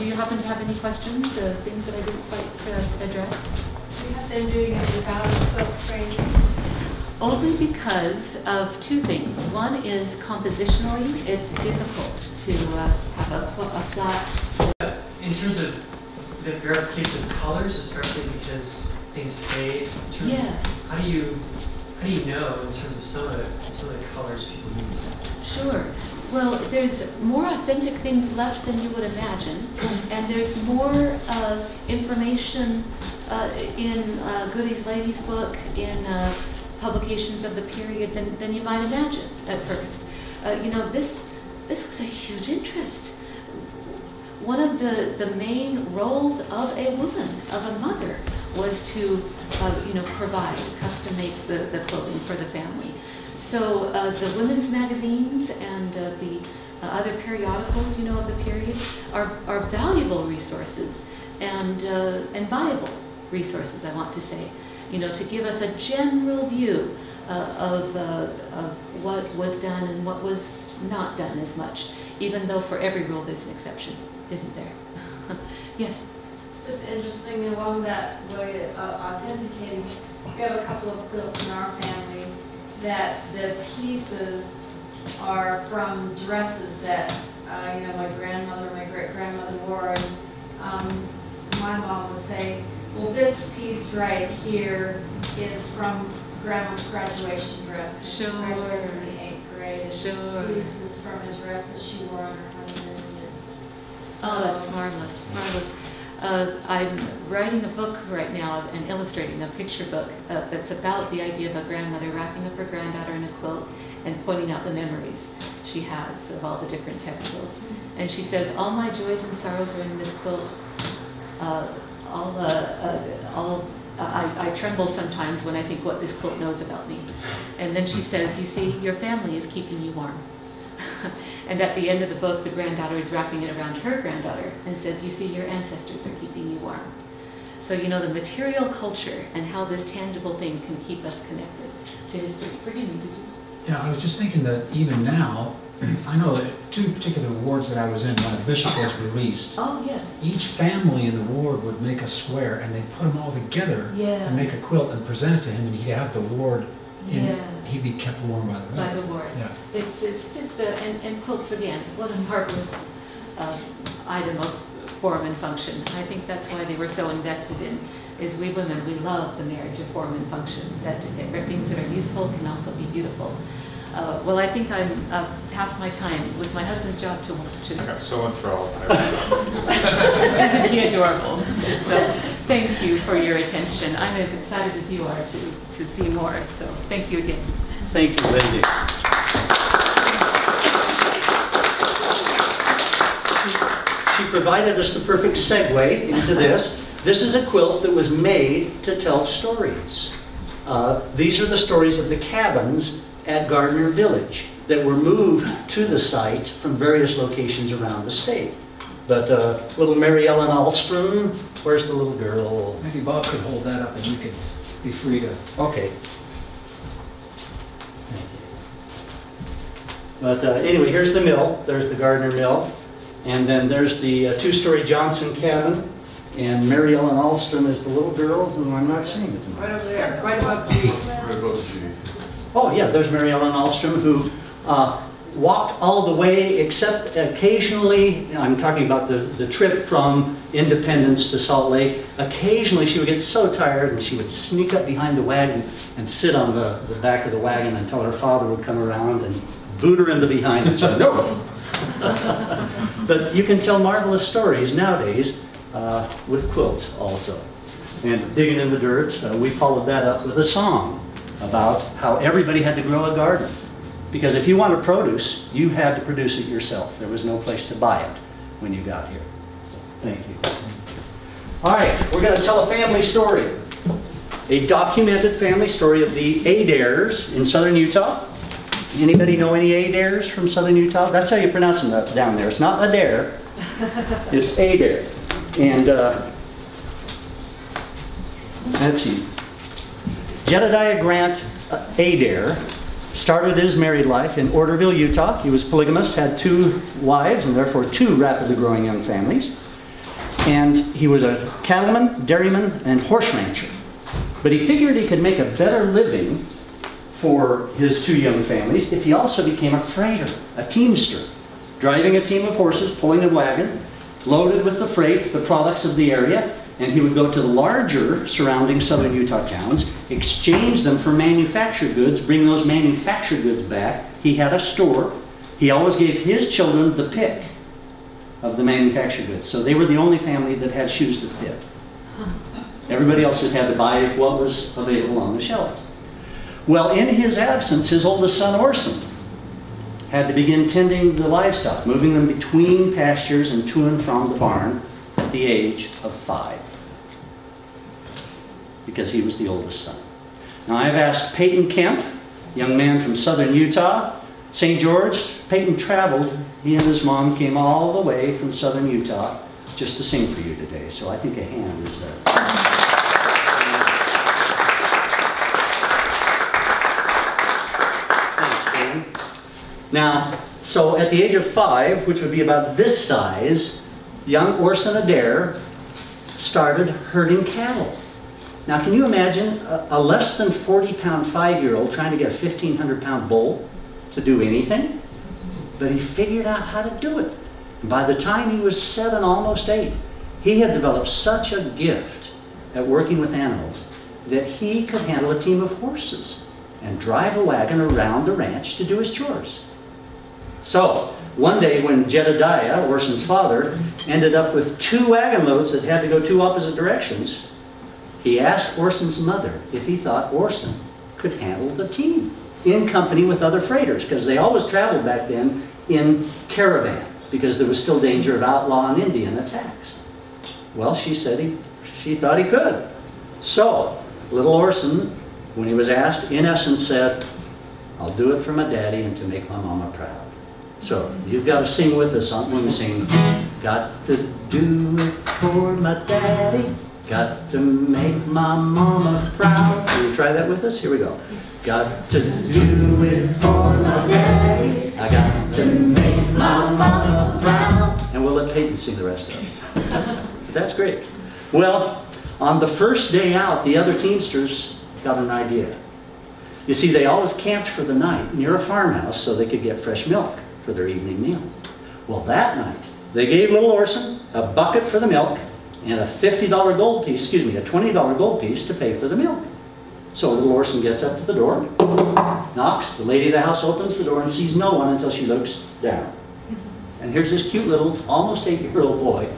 you happen to have any questions, things that I didn't quite address? Do you have them doing it without quilt training? Only because of two things. One is compositionally, it's difficult to have a flat. In terms of the verification of colors, especially because things fade. Yes. How do you know in terms of some of the colors people use? Sure. Well, there's more authentic things left than you would imagine, and there's more information in Goody's Lady's book, in publications of the period than you might imagine at first. You know, this was a huge interest. One of the main roles of a woman, of a mother, was to you know, provide, custom make the clothing for the family. So the women's magazines and the other periodicals, you know, of the period are valuable resources and viable resources, I want to say, you know, to give us a general view of what was done and what was not done as much, even though for every rule there's an exception, isn't there? Yes? Just interesting, along that way of authenticating, we have a couple of quilts in our family that the pieces are from dresses that you know, my grandmother, my great-grandmother wore, and my mom would say, well, this piece right here is from Grandma's graduation dress. Sure. She graduated in the 8th grade. And Sure. This piece is from a dress that she wore on her honeymoon. So, Oh, that's marvelous, marvelous. I'm writing a book right now and illustrating a picture book that's about the idea of a grandmother wrapping up her granddaughter in a quilt and pointing out the memories she has of all the different textiles. And she says, all my joys and sorrows are in this quilt. I tremble sometimes when I think what this quilt knows about me. And then she says, you see, your family is keeping you warm. And at the end of the book, the granddaughter is wrapping it around her granddaughter and says, you see, your ancestors are keeping you warm. So, you know, the material culture and how this tangible thing can keep us connected to history. Forgive me, did you? Yeah, I was just thinking that even now, I know that two particular wards that I was in when a bishop was released, Oh, yes. each family in the ward would make a square and they'd put them all together and make a quilt and present it to him, and he'd have the ward in, he'd be kept warm by the By the ward. Yeah. It's just and quilts again, what a marvelous item of form and function. I think that's why they were so invested in, is we women, we love the marriage of form and function, that things that are useful can also be beautiful. Well, I think I'm past my time. It was my husband's job to I got so enthralled. Isn't he adorable? So thank you for your attention. I'm as excited as you are to see more. So thank you again. Thank you, Lindy. She provided us the perfect segue into this. This is a quilt that was made to tell stories. These are the stories of the cabins at Adair Village that were moved to the site from various locations around the state. But little Mary Ellen Alstrom, where's the little girl? Maybe Bob could hold that up and you could be free to... Okay. But anyway, here's the mill. There's the Adair Mill. And then there's the two-story Johnson cabin. And Mary Ellen Alstrom is the little girl who I'm not seeing at the moment. Right over there, right above G. Right above G. Oh yeah, there's Mary Ellen Alstrom, who walked all the way, except occasionally, I'm talking about the trip from Independence to Salt Lake. Occasionally she would get so tired and she would sneak up behind the wagon and sit on the back of the wagon until her father would come around and boot her into behind and say, no! But you can tell marvelous stories nowadays with quilts also. And digging in the dirt, we followed that up with a song about how everybody had to grow a garden. Because if you wanted produce, you had to produce it yourself. There was no place to buy it when you got here. So, thank you. All right, we're going to tell a family story. A documented family story of the Adairs in southern Utah. Anybody know any Adairs from southern Utah? That's how you pronounce them down there. It's not Adair, it's Adair. And let's see. Jedediah Grant Adair started his married life in Orderville, Utah. He was polygamous, had 2 wives, and therefore 2 rapidly growing young families. And he was a cattleman, dairyman, and horse rancher. But he figured he could make a better living for his two young families if he also became a freighter, a teamster, driving a team of horses, pulling a wagon, loaded with the freight, the products of the area, and he would go to the larger surrounding southern Utah towns, exchange them for manufactured goods, bring those manufactured goods back. He had a store. He always gave his children the pick of the manufactured goods. So they were the only family that had shoes that fit. Everybody else just had to buy what was available on the shelves. Well, in his absence, his oldest son, Orson, had to begin tending the livestock, moving them between pastures and to and from the barn at the age of 5, because he was the oldest son. Now, I've asked Peyton Kemp, young man from southern Utah, St. George. Peyton traveled. He and his mom came all the way from southern Utah just to sing for you today. So I think a hand is there. Thanks, Peyton. Now, so at the age of 5, which would be about this size, young Orson Adair started herding cattle. Now, can you imagine a less than 40-pound 5-year-old trying to get a 1,500-pound bull to do anything? But he figured out how to do it. By the time he was 7, almost 8, he had developed such a gift at working with animals that he could handle a team of horses and drive a wagon around the ranch to do his chores. So, one day when Jedediah, Orson's father, ended up with 2 wagon loads that had to go 2 opposite directions, he asked Orson's mother if he thought Orson could handle the team in company with other freighters, because they always traveled back then in caravan, because there was still danger of outlaw and Indian attacks. Well, she said she thought he could. So, little Orson, when he was asked, in essence said, "I'll do it for my daddy and to make my mama proud." So, you've got to sing with us when we sing, "Got to do it for my daddy, got to make my mama proud." Can you try that with us? Here we go. Got to do it for my daddy, I got to make my mama proud. And we'll let Peyton sing the rest of it. But that's great. Well, on the first day out, the other teamsters got an idea. You see, they always camped for the night near a farmhouse so they could get fresh milk for their evening meal. Well, that night, they gave little Orson a bucket for the milk and a $50 gold piece, excuse me, a $20 gold piece to pay for the milk. So little Orson gets up to the door, knocks, the lady of the house opens the door and sees no one until she looks down. And here's this cute little, almost 8-year-old boy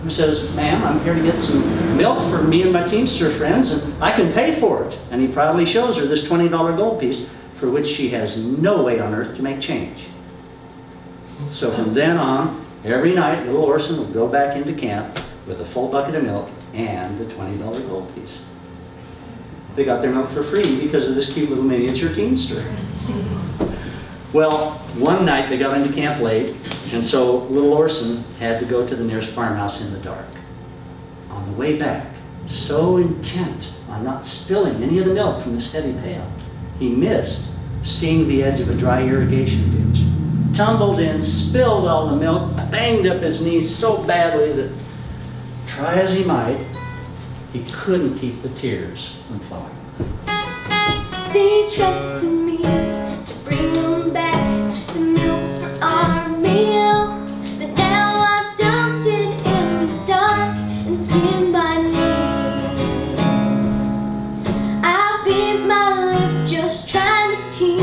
who says, "Ma'am, I'm here to get some milk for me and my teamster friends, and I can pay for it." And he proudly shows her this $20 gold piece, for which she has no way on earth to make change. So from then on, every night, little Orson would go back into camp with a full bucket of milk and the $20 gold piece. They got their milk for free because of this cute little miniature teamster. Well, one night they got into camp late, and so little Orson had to go to the nearest farmhouse in the dark. On the way back, so intent on not spilling any of the milk from this heavy pail, he missed seeing the edge of a dry irrigation ditch. Tumbled in, spilled all the milk, banged up his knees so badly that, try as he might, he couldn't keep the tears from flowing. They trusted me to bring them back the milk for our meal, but now I've dumped it in the dark and skinned my knee. I bit my lip just trying to keep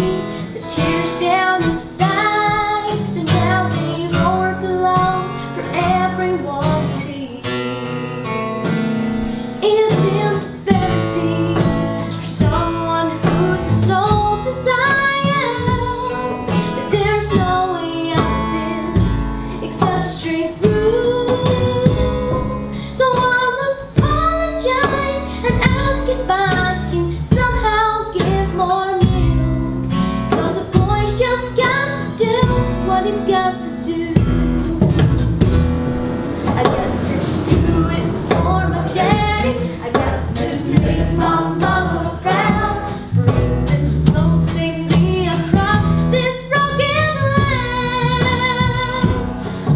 the tears down inside, but now they've overflowed for everyone to see. It's embarrassing for someone who's a soul desire, but there's no way out of this except straight through. So I'll apologize and ask if I can somehow get more milk, 'cause a boy's just got to do what he's got to do. I got to do it for my daddy, I got to make my mama proud, bring this load safely across this broken land.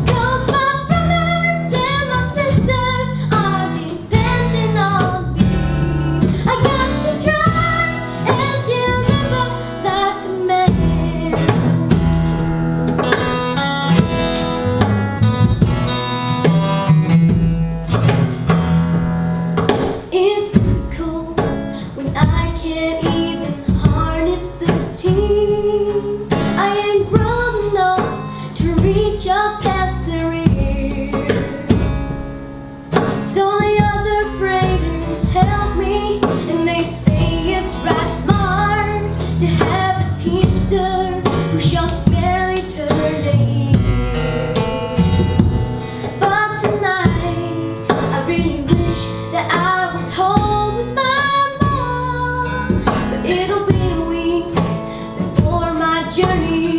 'Cause my brothers and my sisters journey.